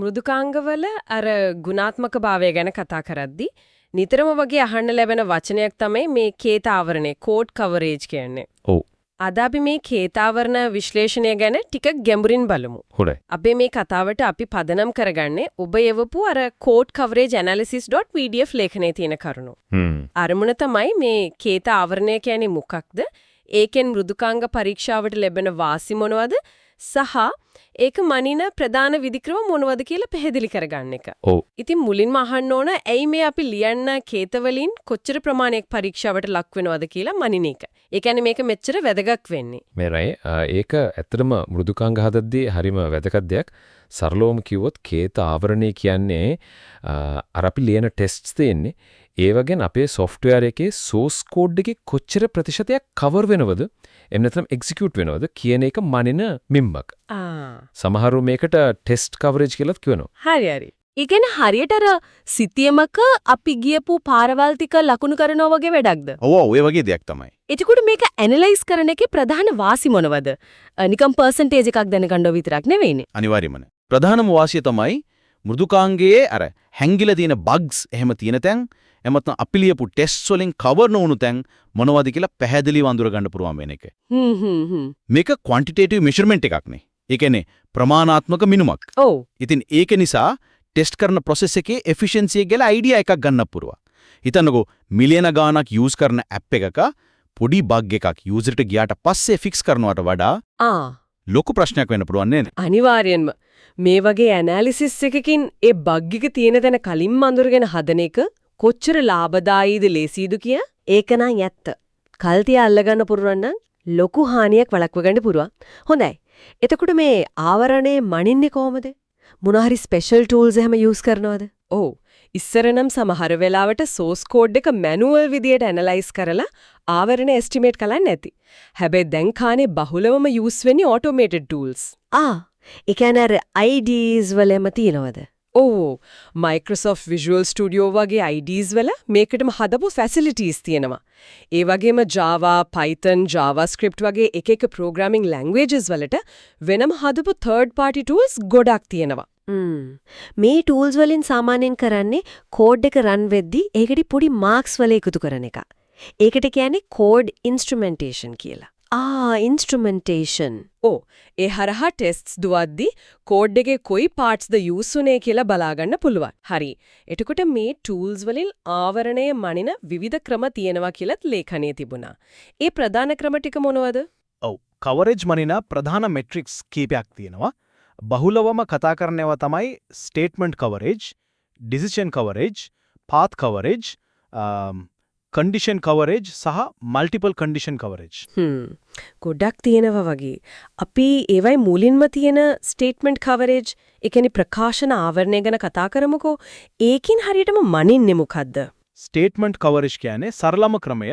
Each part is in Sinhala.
මෘදුකාංගවල අර ගුණාත්මක භාවය ගැන කතා කරද්දී නිතරම වගේ අහන්න ලැබෙන වචනයක් තමයි මේ කේතාවරණය කෝඩ් කවරේජ් කියන්නේ. ඔව්. අද අපි මේ කේතාවරණ විශ්ලේෂණය ගැන ටිකක් ගැඹුරින් බලමු. හොඳයි. අපේ මේ කතාවට අපි පදනම් කරගන්නේ ඔබ යවපු අර codecoveraganalysis.pdf ලේඛනයේ තියෙන කරුණු. අරමුණ තමයි මේ කේතාවරණය කියන්නේ මොකක්ද? ඒකෙන් මෘදුකාංග පරීක්ෂාවට ලැබෙන වාසි මොනවද? සහ ඒක මනින ප්‍රධාන විධික්‍රම මොනවද කියලා පැහැදිලි කරගන්න එක. ඔව්. ඉතින් මුලින්ම අහන්න ඕන ඇයි මේ අපි ලියන්න කේතවලින් කොච්චර ප්‍රමාණයක් පරීක්ෂාවට ලක් වෙනවද කියලා මනින එක. ඒ කියන්නේ මේක මෙච්චර වැදගත් වෙන්නේ. මේරයි ඒක ඇත්තටම මෘදුකාංග හදද්දී හරිම වැදගත් දෙයක්. සරලවම කිව්වොත් කේත ආවරණය කියන්නේ අර අපි ලියන ටෙස්ට්ස් තියෙන්නේ ඒව ගැන අපේ software එකේ source code එකේ කොච්චර ප්‍රතිශතයක් cover වෙනවද එහෙම නැත්නම් execute වෙනවද කියන එක මනින මිම්මක්. සමහරව මේකට test coverage කියලාත් කියනවා. හරි. ඒ කියන්නේ හරියට අර සිතියමක අපි ගියපු පාරවල් ටික ලකුණු කරනවා වගේ වැඩක්ද? ඔව් ඒ වගේ දෙයක් තමයි. එතකොට මේක ඇනලයිස් කරන එකේ ප්‍රධාන වාසි මොනවද? නිකම් percentage එකක් දැනගන්නව විතරක් නෙවෙයිනේ. අනිවාර්යයෙන්ම. ප්‍රධානම වාසිය තමයි මෘදුකාංගයේ අර හැංගිලා තියෙන bugs එහෙම තියෙන තැන් එමත්නම් අපි ලියපු ටෙස්ට්ස් වලින් කවර් නොවුණු තැන් මොනවද කියලා පැහැදිලිව අඳුර ගන්න පුළුවන් වෙන එක. මේක quantitative measurement එකක් නේ. ඒ කියන්නේ ප්‍රමාණාත්මක මිනුමක්. ඔව්. ඉතින් ඒක නිසා ටෙස්ට් කරන process එකේ efficiency එක ගැන idea එකක් ගන්න පුරුවා. හිතන්නකෝ මිලියන ගාණක් use කරන app එකක පොඩි bug එකක් user ට ගියාට පස්සේ fix කරනවට වඩා ලොකු ප්‍රශ්නයක් වෙන්න පුළුවන් නේද? අනිවාර්යෙන්ම මේ වගේ ඇනාලිසිස් එකකින් ඒ බග් එක තියෙන තැන කලින්ම අඳුරගෙන හදන එක කොච්චර ලාභදායීද ලේසියිද කිය? ඒක නම් ඇත්ත. කල්තිය අල්ලගන්න පුරුවන් නම් ලොකු හානියක් වළක්ව ගන්න පුරුවා. හොඳයි. එතකොට මේ ආවරණේ මනින්නේ කොහොමද? මොනහරි ස්පෙෂල් ටූල්ස් එහෙම යූස් කරනවද? ඔව්. ඉස්සර නම් සමහර වෙලාවට source code එක manual විදියට analyze කරලා ආවරණ estimate කරන්න නැති. හැබැයි දැන් කානේ බහුලවම use වෙන්නේ automated tools. ඒ කියන්නේ අර IDs වලම තියෙනවද? ඔව්. Microsoft Visual Studio වගේ IDs වල මේකටම හදපු facilities තියෙනවා. ඒ වගේම Java, Python, JavaScript වගේ එක programming languages වලට වෙනම හදපු third party tools ගොඩක් තියෙනවා. මේ tools වලින් සාමාන්‍යයෙන් කරන්නේ code එක run වෙද්දී ඒකට පොඩි marks වල එකතු කරන එක. ඒකට කියන්නේ code instrumentation කියලා. instrumentation. ඒ හරහා tests දුවද්දී code එකේ කොයි parts ද use උනේ කියලා බලාගන්න පුළුවන්. හරි. එතකොට මේ tools වලින් ආවරණය මනින විවිධ ක්‍රම තියෙනවා කියලාත් ලේඛනයේ තිබුණා. ඒ ප්‍රධාන ක්‍රම ටික මොනවද? ඔව්. coverage මනින ප්‍රධාන metrics කීපයක් තියෙනවා. බහුලවම කතා කරනවා තමයි statement coverage, decision coverage, path coverage, condition coverage සහ multiple condition coverage. ගොඩක් තියෙනවා වගේ. අපි ඒවයි මුලින්ම තියෙන statement coverage, ඒ කියන්නේ ප්‍රකාශන ආවරණය ගැන කතා කරමුකෝ. ඒකින් හරියටම මනින්නේ මොකද්ද? statement coverage කියන්නේ සරලම ක්‍රමය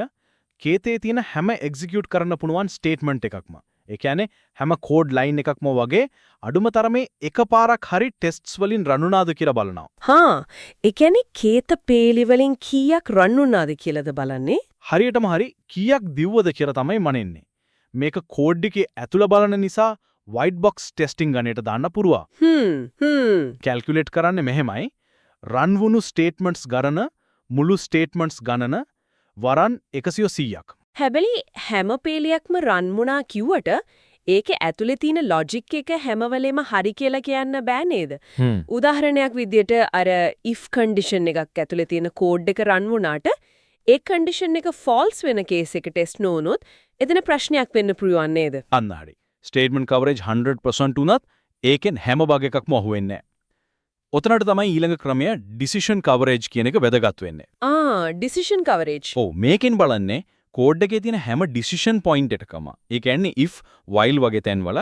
කේතේ තියෙන හැම execute කරන්න පුළුවන් statement එකක්ම. ඒ කියන්නේ හැම code line එකක්ම වගේ අඩුම තරමේ එකපාරක් හරි tests වලින් run වුණාද කියලා බලනවා. ඒ කියන්නේ කේත පේලි වලින් කීයක් run වුණාද කියලාද බලන්නේ? හරියටම හරි කීයක් දිව්වද කියලා තමයි මනින්නේ. මේක code එකේ ඇතුළ බලන නිසා white box testing ගණයට දාන්න පුරුවා. calculate කරන්නේ මෙහෙමයි. run වුණු statements ගණන මුළු statements ගණන වරන් 130ක්. හැබැයි හැම පේලියක්ම රන් වුණා කිව්වට ඒකේ ඇතුලේ තියෙන ලොජික් එක හැම වෙලෙම හරි කියලා කියන්න බෑ නේද? උදාහරණයක් විදිහට අර if condition එකක් ඇතුලේ තියෙන code එක රන් වුණාට ඒ condition එක false වෙන case එක test නොවුනොත් එතන ප්‍රශ්නයක් වෙන්න පුළුවන් නේද? අන්න හරි. statement coverage 100% උනත් ඒකෙන් හැම බග් එකක්ම අහුවෙන්නේ නැහැ. ඔතනට තමයි ඊළඟ ක්‍රමය decision coverage කියන එක වැදගත් වෙන්නේ. decision coverage. ඔව් මේකෙන් බලන්නේ කෝඩ් එකේ තියෙන හැම decision point එකකම. ඒ කියන්නේ if while වගේ තැන්වල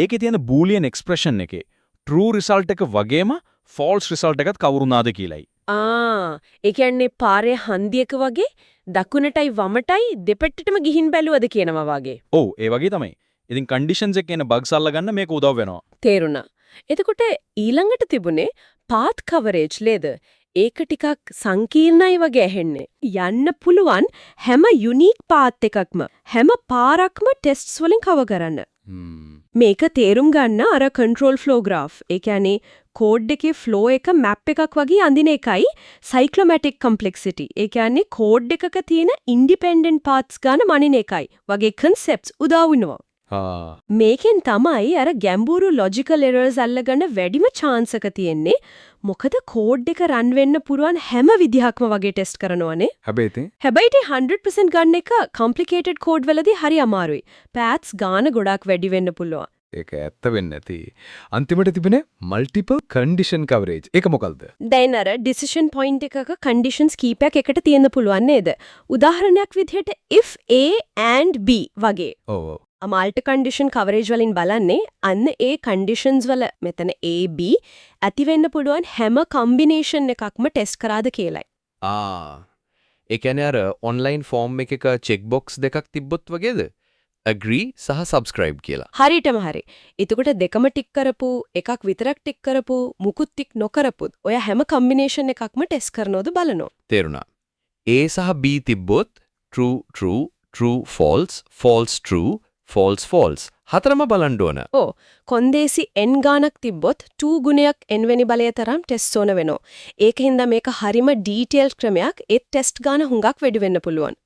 ඒකේ තියෙන boolean expression එකේ true result එක වගේම false result එකත් කවුරුනාද කියලායි. ඒ කියන්නේ පාරේ හන්දියක වගේ දකුණටයි වමටයි දෙපැත්තටම ගිහින් බැලුවද කියනවා වගේ. ඔව් ඒ වගේ තමයි. ඉතින් conditions එකේ එන bugs අල්ලගන්න මේක උදව් වෙනවා. තේරුණා. එතකොට ඊළඟට තිබුණේ path coverage ලේද? ඒක ටිකක් සංකීර්ණයි වගේ ඇහෙන්නේ. යන්න පුළුවන් හැම යුනික් පාත් එකක්ම හැම පාරක්ම ටෙස්ට්ස් වලින් කවර් කරන්න. මේක තේරුම් ගන්න අර control flow graph. ඒ කියන්නේ කෝඩ් එකේ ෆ්ලෝ එක මැප් එකක් වගේ අඳින එකයි සයික්ලොමැටික් කම්ප්ලෙක්සිටි. ඒ කියන්නේ කෝඩ් එකක තියෙන ඉන්ඩිපෙන්ඩන්ට් පාර්ට්ස් ගන්න මනින එකයි වගේ කන්සෙප්ට්ස් උදා වෙනවා. මේකෙන් තමයි අර ගැඹුරු ලොජිකල් එරර්ස් අල්ලගන්න වැඩිම chance එක තියෙන්නේ. මොකද කෝඩ් එක රන් වෙන්න පුරුවන් හැම විදිහක්ම වගේ ටෙස්ට් කරනවනේ. හැබැයි 100% ගන්න එක complicated කෝඩ් වලදී හරි අමාරුයි. paths ගාන ගොඩක් වැඩි වෙන්න පුළුවන්. ඒක ඇත්ත වෙන්නේ නැති. අන්තිමට තිබෙන්නේ multiple condition coverage. ඒක මොකල්ද? දැන් අර decision point එකක conditions කීපයක් එකට තියෙන්න පුළුවන් නේද? උදාහරණයක් විදිහට if A and B වගේ. ඔව්. මල්ටි කන්ඩිෂන් කවරේජ් වලින් බලන්නේ අන්න ඒ කන්ඩිෂන්ස් වල මෙතන A B ඇති වෙන්න පුළුවන් හැම කම්බිනේෂන් එකක්ම ටෙස්ට් කරාද කියලයි. ඒ කියන්නේ අර ඔන්ලයින් ෆෝම් එකක චෙක් බොක්ස් දෙකක් තිබ්බොත් වගේද? agree සහ subscribe කියලා. හරියටම හරි. එතකොට දෙකම ටික් කරපු එකක් විතරක් ටික් කරපු මුකුත් ටික් නොකරපුත් ඔය හැම කම්බිනේෂන් එකක්ම ටෙස්ට් කරනවද බලනවා. තේරුණා. A සහ B තිබ්බොත් true true true false false true false false හතරම බලන්න ඕන. ඔව් කොන්දේසි n ගානක් තිබ්බොත් 2 ගුණයක් n වෙනි බලය තරම් ටෙස්ට් ඕන වෙනවා. ඒකින්ද මේක හරිම ඩීටේල් ක්‍රමයක්. ඒ ටෙස්ට් ගාන හුඟක් වැඩි වෙන්න පුළුවන්.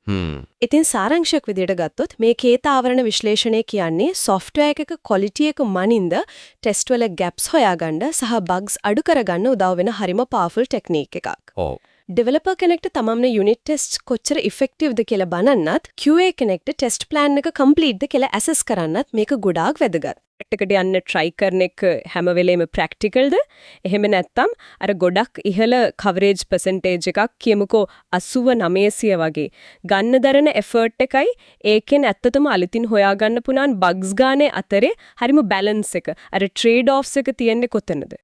ඉතින් සාරාංශයක් විදිහට ගත්තොත් මේ කේත ආවරණ විශ්ලේෂණය කියන්නේ software එකක quality එක මනින්ද ටෙස්ට් වල gaps හොයාගන්න සහ bugs අඩු කරගන්න උදව් වෙන හරිම powerful technique එකක්. ඔව්. ඩෙවලොපර් කෙනෙක්ට තමම්න යුනිට් ටෙස්ට් කොච්චර ඉෆෙක්ටිව්ද කියලා බලන්නත් QA කෙනෙක්ට ටෙස්ට් ප්ලෑන් එක කම්ප්ලීට්ද කියලා ඇසස් කරන්නත් මේක ගොඩාක් වැදගත්. එකට යන්න try කරන එක හැම වෙලේම ප්‍රැක්ටිකල්ද? එහෙම නැත්නම් අර ගොඩක් ඉහළ කවරේජ් percentage එකක් කියමුකෝ 80-90 වගේ ගන්න දරන effort එකයි ඒකෙන් ඇත්තටම අලුතින් හොයාගන්න පුනාන් bugs ගානේ අතරේ හරිම balance එක අර trade offs එක තියෙන්නේ කොතනද?